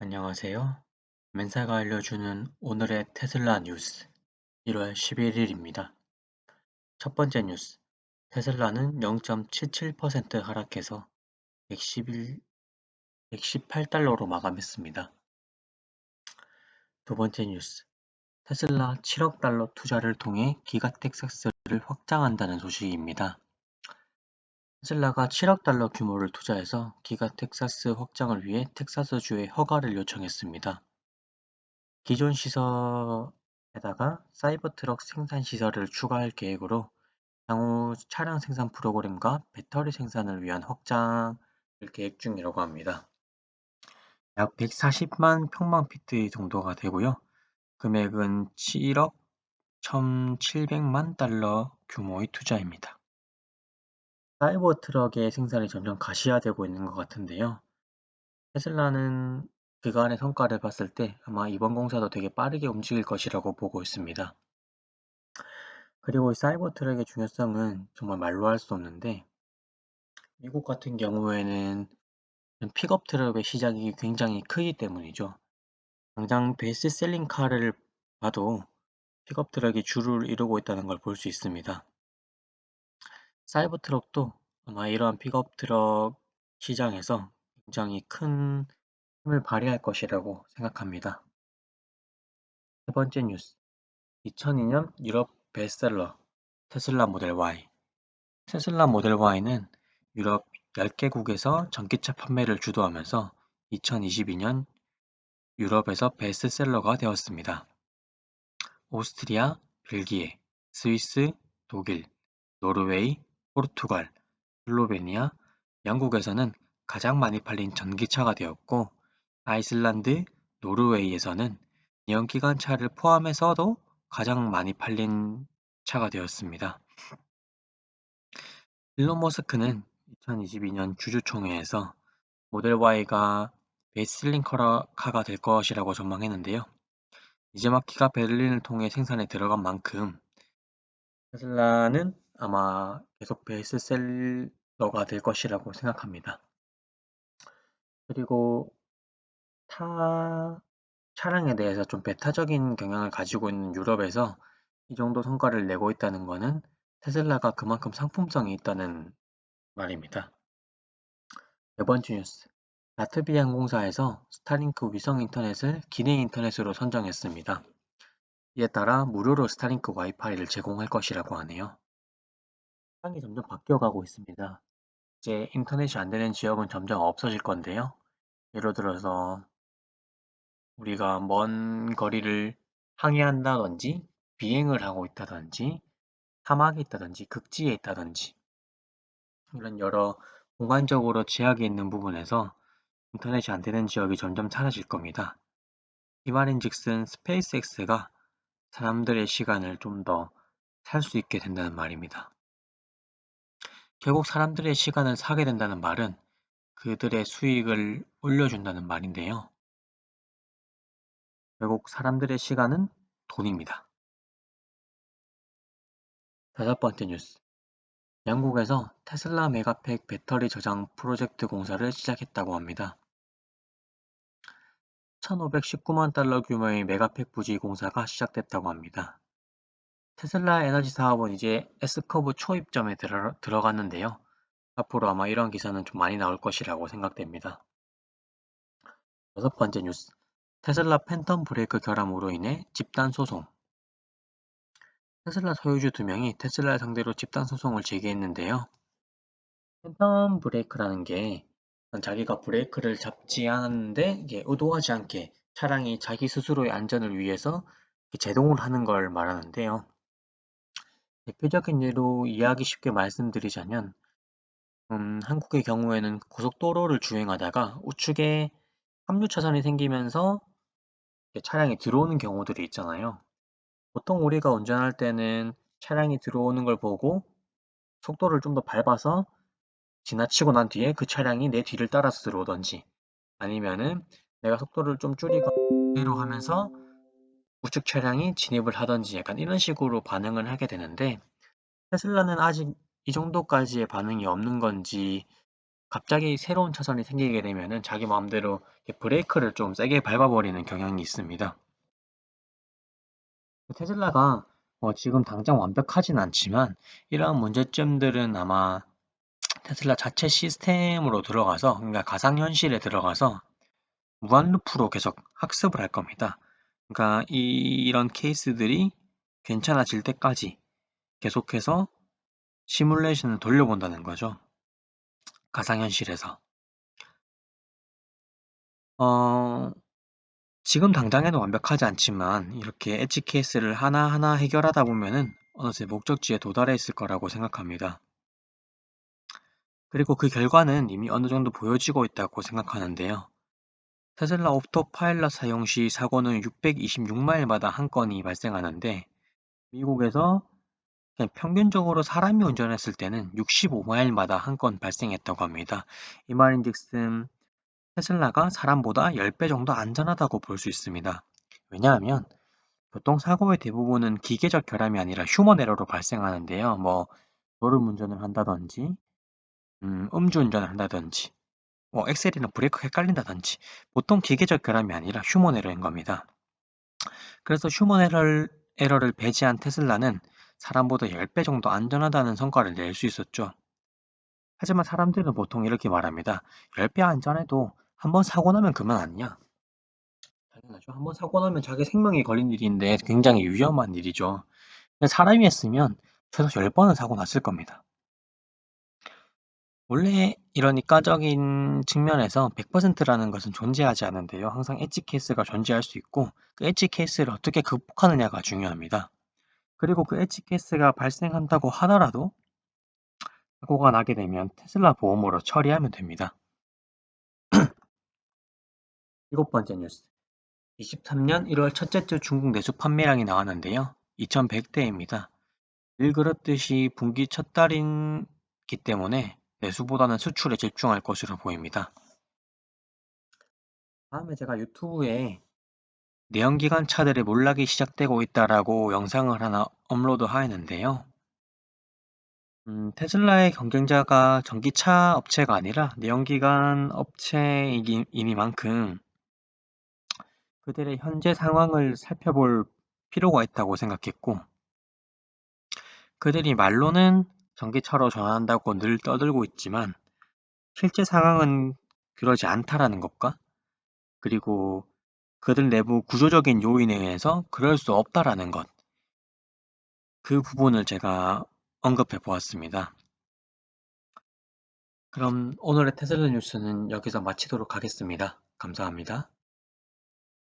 안녕하세요. 맨사가 알려주는 오늘의 테슬라 뉴스 1월 11일입니다. 첫 번째 뉴스. 테슬라는 0.77% 하락해서 118달러로 마감했습니다. 두 번째 뉴스. 테슬라 7억 달러 투자를 통해 기가 텍사스를 확장한다는 소식입니다. 테슬라가 7억 달러 규모를 투자해서 기가 텍사스 확장을 위해 텍사스주에 허가를 요청했습니다. 기존 시설에다가 사이버트럭 생산 시설을 추가할 계획으로 향후 차량 생산 프로그램과 배터리 생산을 위한 확장을 계획 중이라고 합니다. 약 140만 평방피트 정도가 되고요. 금액은 7억 1,700만 달러 규모의 투자입니다. 사이버트럭의 생산이 점점 가시화되고 있는 것 같은데요. 테슬라는 그간의 성과를 봤을 때 아마 이번 공사도 되게 빠르게 움직일 것이라고 보고 있습니다. 그리고 이 사이버 트럭의 중요성은 정말 말로 할 수 없는데, 미국 같은 경우에는 픽업 트럭의 시장이 굉장히 크기 때문이죠. 당장 베스트셀링 카를 봐도 픽업 트럭이 주를 이루고 있다는 걸 볼 수 있습니다. 사이버 트럭도 아마 이러한 픽업 트럭 시장에서 굉장히 큰 힘을 발휘할 것이라고 생각합니다. 세 번째 뉴스. 2002년 유럽 베스트셀러 테슬라 모델 Y. 테슬라 모델 Y는 유럽 10개국에서 전기차 판매를 주도하면서 2022년 유럽에서 베스트셀러가 되었습니다. 오스트리아, 벨기에, 스위스, 독일, 노르웨이, 포르투갈, 슬로베니아, 영국에서는 가장 많이 팔린 전기차가 되었고, 아이슬란드, 노르웨이에서는 내연기관차를 포함해서도 가장 많이 팔린 차가 되었습니다. 일론 머스크는 2022년 주주총회에서 모델 Y가 베이스셀링 카가 될 것이라고 전망했는데요. 이제 막 기가 베를린을 통해 생산에 들어간 만큼 테슬라는 아마 계속 베스트셀러가 될 것이라고 생각합니다. 그리고 타 차량에 대해서 좀 배타적인 경향을 가지고 있는 유럽에서 이 정도 성과를 내고 있다는 것은 테슬라가 그만큼 상품성이 있다는 말입니다. 네 번째 뉴스. 라트비아 항공사에서 스타링크 위성 인터넷을 기내 인터넷으로 선정했습니다. 이에 따라 무료로 스타링크 와이파이를 제공할 것이라고 하네요. 세상이 점점 바뀌어가고 있습니다. 이제 인터넷이 안 되는 지역은 점점 없어질 건데요. 예를 들어서 우리가 먼 거리를 항해한다든지 비행을 하고 있다든지 사막에 있다든지 극지에 있다든지 이런 여러 공간적으로 제약이 있는 부분에서 인터넷이 안 되는 지역이 점점 사라질 겁니다. 이 말인즉슨 스페이스X가 사람들의 시간을 좀 더 살 수 있게 된다는 말입니다. 결국 사람들의 시간을 사게 된다는 말은 그들의 수익을 올려준다는 말인데요. 결국 사람들의 시간은 돈입니다. 다섯 번째 뉴스. 영국에서 테슬라 메가팩 배터리 저장 프로젝트 공사를 시작했다고 합니다. 1,519만 달러 규모의 메가팩 부지 공사가 시작됐다고 합니다. 테슬라 에너지 사업은 이제 S커브 초입점에 들어갔는데요. 앞으로 아마 이런 기사는 좀 많이 나올 것이라고 생각됩니다. 여섯 번째 뉴스. 테슬라 팬텀 브레이크 결함으로 인해 집단 소송. 테슬라 소유주 2명이 테슬라를 상대로 집단 소송을 제기했는데요. 팬텀 브레이크라는 게 자기가 브레이크를 잡지 않았는데 이게 의도하지 않게 차량이 자기 스스로의 안전을 위해서 제동을 하는 걸 말하는데요. 대표적인 예로 이해하기 쉽게 말씀드리자면 한국의 경우에는 고속도로를 주행하다가 우측에 합류 차선이 생기면서 차량이 들어오는 경우들이 있잖아요. 보통 우리가 운전할 때는 차량이 들어오는 걸 보고 속도를 좀 더 밟아서 지나치고 난 뒤에 그 차량이 내 뒤를 따라서 들어오던지 아니면은 내가 속도를 좀 줄이거나 로 하면서 우측 차량이 진입을 하던지 약간 이런 식으로 반응을 하게 되는데 테슬라는 아직 이 정도까지의 반응이 없는 건지 갑자기 새로운 차선이 생기게 되면은 자기 마음대로 이렇게 브레이크를 좀 세게 밟아버리는 경향이 있습니다. 테슬라가 지금 당장 완벽하진 않지만 이러한 문제점들은 아마 테슬라 자체 시스템으로 들어가서, 그러니까 가상현실에 들어가서 무한루프로 계속 학습을 할 겁니다. 그러니까 이런 케이스들이 괜찮아질 때까지 계속해서 시뮬레이션을 돌려본다는 거죠. 가상현실에서. 어, 지금 당장에는 완벽하지 않지만 이렇게 엣지 케이스를 하나하나 해결하다 보면은 어느새 목적지에 도달해 있을 거라고 생각합니다. 그리고 그 결과는 이미 어느 정도 보여지고 있다고 생각하는데요. 테슬라 오토파일럿 사용 시 사고는 626마일마다 한 건이 발생하는데, 미국에서 그냥 평균적으로 사람이 운전했을 때는 65마일마다 한 건 발생했다고 합니다. 이 말인즉슨 테슬라가 사람보다 10배 정도 안전하다고 볼 수 있습니다. 왜냐하면 교통사고의 대부분은 기계적 결함이 아니라 휴먼 에러로 발생하는데요. 졸음운전을 한다든지, 음주운전을 한다든지, 엑셀이나 브레이크 헷갈린다든지, 보통 기계적 결함이 아니라 휴먼 에러인 겁니다. 그래서 휴먼 에러를 배제한 테슬라는 사람보다 10배 정도 안전하다는 성과를 낼 수 있었죠. 하지만 사람들은 보통 이렇게 말합니다. 10배 안전해도 한 번 사고 나면 그만 아니냐? 당연하죠. 한 번 사고 나면 자기 생명이 걸린 일인데 굉장히 위험한 일이죠. 사람이 했으면 최소 10번은 사고 났을 겁니다. 원래 이런 이과적인 측면에서 100%라는 것은 존재하지 않은데요. 항상 엣지 케이스가 존재할 수 있고 그 엣지 케이스를 어떻게 극복하느냐가 중요합니다. 그리고 그 엣지 케이스가 발생한다고 하더라도 사고가 나게 되면 테슬라 보험으로 처리하면 됩니다. 일곱 번째 뉴스. 23년 1월 첫째 주 중국 내수 판매량이 나왔는데요. 2100대입니다. 일그릇듯이 분기 첫 달이기 때문에 내수보다는 수출에 집중할 것으로 보입니다. 다음에 제가 유튜브에 내연기관 차들의 몰락이 시작되고 있다라고 영상을 하나 업로드 하였는데요. 테슬라의 경쟁자가 전기차 업체가 아니라 내연기관 업체이니만큼 그들의 현재 상황을 살펴볼 필요가 있다고 생각했고, 그들이 말로는 전기차로 전환한다고 늘 떠들고 있지만 실제 상황은 그러지 않다라는 것과, 그리고 그들 내부 구조적인 요인에 의해서 그럴 수 없다라는 것, 그 부분을 제가 언급해 보았습니다. 그럼 오늘의 테슬라 뉴스는 여기서 마치도록 하겠습니다. 감사합니다.